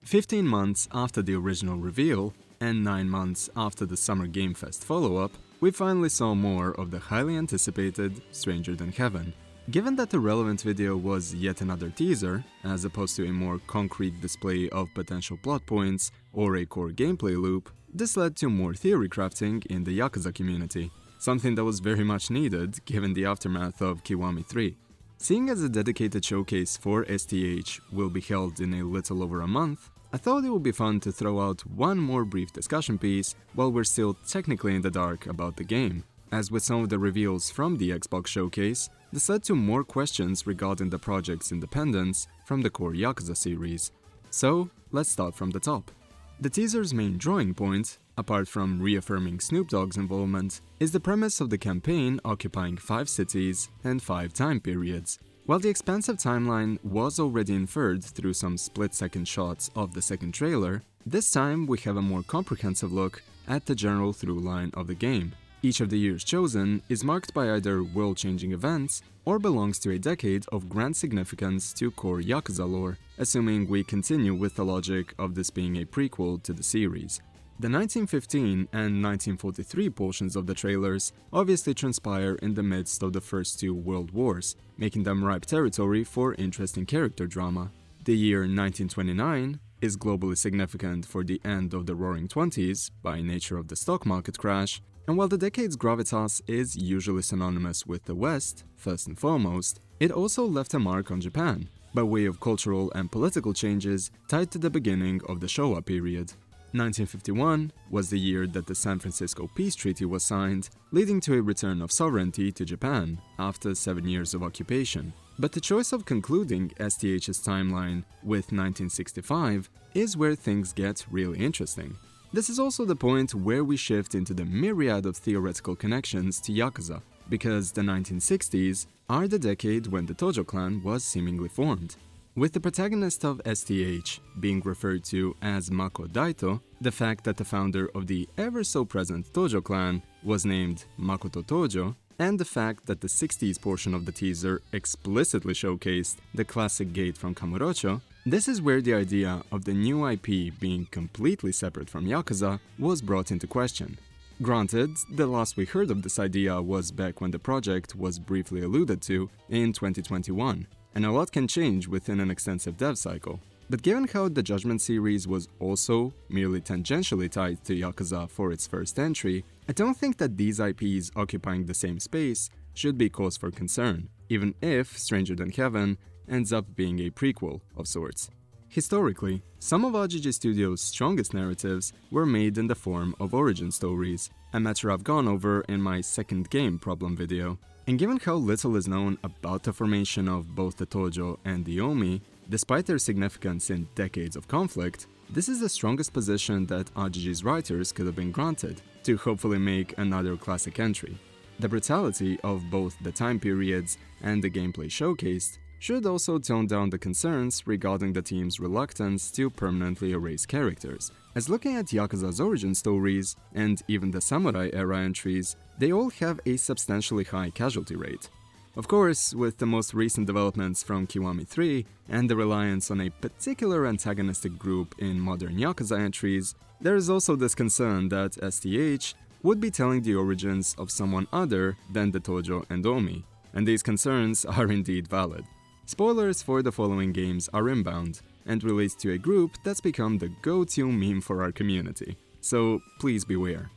15 months after the original reveal, and 9 months after the Summer Game Fest follow-up, we finally saw more of the highly anticipated Stranger Than Heaven. Given that the relevant video was yet another teaser, as opposed to a more concrete display of potential plot points or a core gameplay loop, this led to more theory crafting in the Yakuza community, something that was very much needed given the aftermath of Kiwami 3. Seeing as a dedicated showcase for STH will be held in a little over a month, I thought it would be fun to throw out one more brief discussion piece while we're still technically in the dark about the game. As with some of the reveals from the Xbox showcase, this led to more questions regarding the project's independence from the core Yakuza series. So, let's start from the top. The teaser's main drawing point, apart from reaffirming Snoop Dogg's involvement, is the premise of the campaign occupying 5 cities and 5 time periods. While the expansive timeline was already inferred through some split-second shots of the second trailer, this time we have a more comprehensive look at the general through line of the game. Each of the years chosen is marked by either world-changing events or belongs to a decade of grand significance to core Yakuza lore, assuming we continue with the logic of this being a prequel to the series. The 1915 and 1943 portions of the trailers obviously transpire in the midst of the first 2 world wars, making them ripe territory for interesting character drama. The year 1929 is globally significant for the end of the Roaring Twenties by nature of the stock market crash, and while the decade's gravitas is usually synonymous with the West, first and foremost, it also left a mark on Japan, by way of cultural and political changes tied to the beginning of the Showa period. 1951 was the year that the San Francisco Peace Treaty was signed, leading to a return of sovereignty to Japan after 7 years of occupation. But the choice of concluding STH's timeline with 1965 is where things get really interesting. This is also the point where we shift into the myriad of theoretical connections to Yakuza, because the 1960s are the decade when the Tojo clan was seemingly formed. With the protagonist of STH being referred to as Mako Daito, the fact that the founder of the ever-so-present Tojo clan was named Makoto Tojo, and the fact that the 60s portion of the teaser explicitly showcased the classic gate from Kamurocho, this is where the idea of the new IP being completely separate from Yakuza was brought into question. Granted, the last we heard of this idea was back when the project was briefly alluded to in 2021, and a lot can change within an extensive dev cycle. But given how the Judgment series was also merely tangentially tied to Yakuza for its first entry, I don't think that these IPs occupying the same space should be cause for concern, even if Stranger Than Heaven ends up being a prequel of sorts. Historically, some of RGG Studios' strongest narratives were made in the form of origin stories, a matter I've gone over in my second game problem video. And given how little is known about the formation of both the Tojo and the Omi, despite their significance in decades of conflict, this is the strongest position that RGG's writers could have been granted to hopefully make another classic entry. The brutality of both the time periods and the gameplay showcased should also tone down the concerns regarding the team's reluctance to permanently erase characters, as looking at Yakuza's origin stories, and even the Samurai era entries, they all have a substantially high casualty rate. Of course, with the most recent developments from Kiwami 3 and the reliance on a particular antagonistic group in modern Yakuza entries, there is also this concern that STH would be telling the origins of someone other than the Tojo and Omi, and these concerns are indeed valid. Spoilers for the following games are inbound, and relates to a group that's become the go-to meme for our community, so please beware.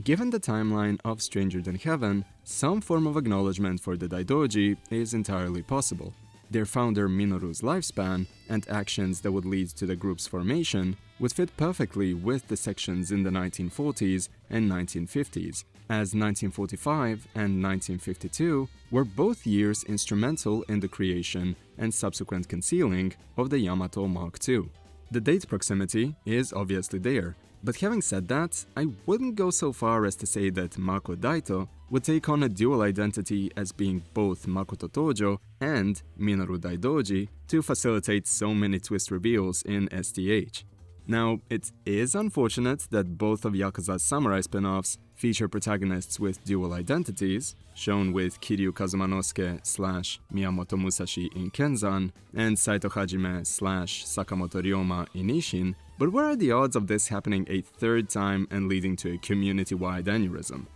Given the timeline of Stranger Than Heaven, some form of acknowledgement for the DAIDOJI is entirely possible. Their founder Minoru's lifespan and actions that would lead to the group's formation would fit perfectly with the sections in the 1940s and 1950s, as 1945 and 1952 were both years instrumental in the creation and subsequent concealing of the Yamato Mark II. The date proximity is obviously there, but having said that, I wouldn't go so far as to say that Mako Daito would take on a dual identity as being both Makoto Tojo and Minoru Daidoji to facilitate so many twist reveals in STH. Now, it is unfortunate that both of Yakuza's samurai spin-offs feature protagonists with dual identities, shown with Kiryu Kazumanosuke / Miyamoto Musashi in Kenzan and Saito Hajime / Sakamoto Ryoma in Ishin, but what are the odds of this happening a third time and leading to a community-wide aneurysm?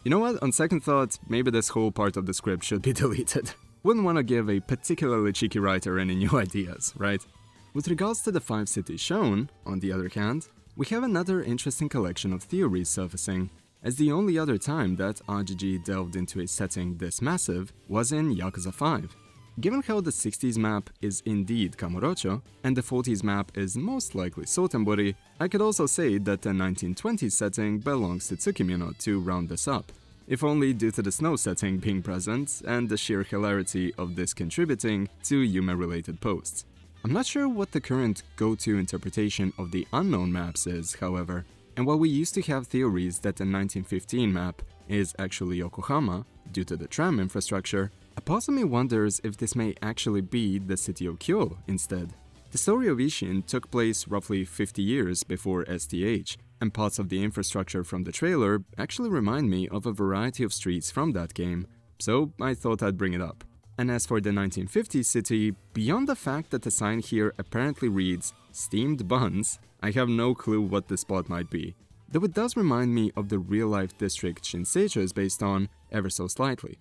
You know what, on second thought, maybe this whole part of the script should be deleted. Wouldn't want to give a particularly cheeky writer any new ideas, right? With regards to the 5 cities shown, on the other hand, we have another interesting collection of theories surfacing, as the only other time that RGG delved into a setting this massive was in Yakuza 5. Given how the 60s map is indeed Kamurocho, and the 40s map is most likely Sotenbori, I could also say that the 1920s setting belongs to Tsukimino to round this up, if only due to the snow setting being present and the sheer hilarity of this contributing to Yume-related posts. I'm not sure what the current go-to interpretation of the unknown maps is, however, and while we used to have theories that the 1915 map is actually Yokohama due to the tram infrastructure, a part of me wonders if this may actually be the city of Kyo instead. The story of Ishin took place roughly 50 years before STH, and parts of the infrastructure from the trailer actually remind me of a variety of streets from that game, so I thought I'd bring it up. And as for the 1950s city, beyond the fact that the sign here apparently reads "steamed buns", I have no clue what the spot might be, though it does remind me of the real-life district Shinseicho is based on, ever so slightly.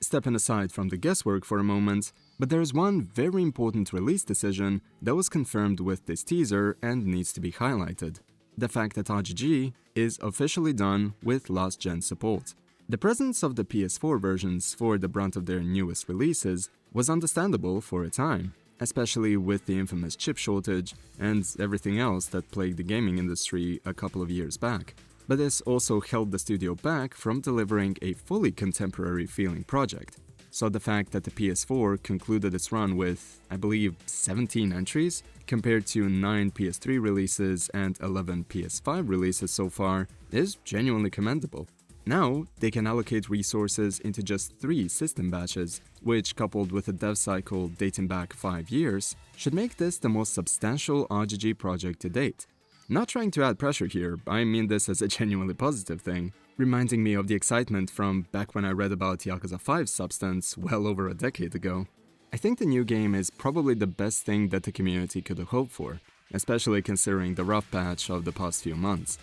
Stepping aside from the guesswork for a moment, but there's one very important release decision that was confirmed with this teaser and needs to be highlighted: the fact that RGG is officially done with last-gen support. The presence of the PS4 versions for the brunt of their newest releases was understandable for a time, especially with the infamous chip shortage and everything else that plagued the gaming industry a couple of years back. But this also held the studio back from delivering a fully contemporary feeling project. So the fact that the PS4 concluded its run with, I believe, 17 entries, compared to 9 PS3 releases and 11 PS5 releases so far, is genuinely commendable. Now, they can allocate resources into just 3 system batches, which, coupled with a dev cycle dating back 5 years, should make this the most substantial RGG project to date. Not trying to add pressure here, I mean this as a genuinely positive thing, reminding me of the excitement from back when I read about Yakuza 5's substance well over a decade ago. I think the new game is probably the best thing that the community could have hoped for, especially considering the rough patch of the past few months.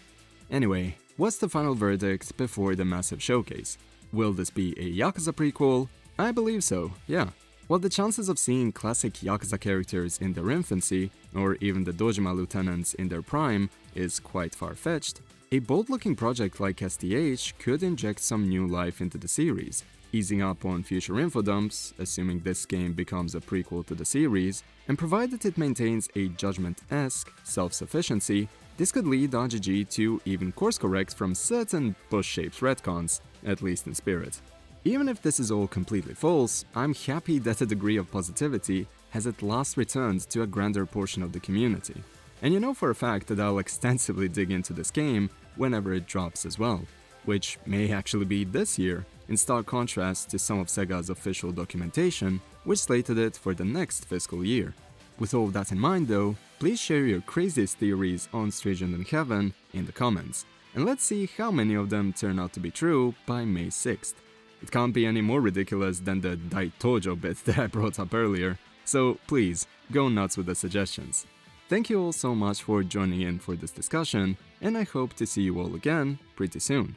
Anyway, what's the final verdict before the massive showcase? Will this be a Yakuza prequel? I believe so, yeah. While the chances of seeing classic Yakuza characters in their infancy, or even the Dojima lieutenants in their prime, is quite far-fetched, a bold-looking project like STH could inject some new life into the series, easing up on future info dumps, assuming this game becomes a prequel to the series, and provided it maintains a Judgment-esque self-sufficiency, this could lead RGG to even course-correct from certain bush-shaped retcons, at least in spirit. Even if this is all completely false, I'm happy that a degree of positivity has at last returned to a grander portion of the community. And you know for a fact that I'll extensively dig into this game whenever it drops as well, which may actually be this year, in stark contrast to some of Sega's official documentation, which slated it for the next fiscal year. With all of that in mind though, please share your craziest theories on Stranger Than Heaven in the comments, and let's see how many of them turn out to be true by May 6th. It can't be any more ridiculous than the DAIDOJI bit that I brought up earlier, so please, go nuts with the suggestions. Thank you all so much for joining in for this discussion, and I hope to see you all again pretty soon.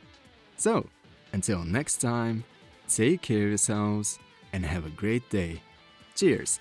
So, until next time, take care of yourselves and have a great day. Cheers!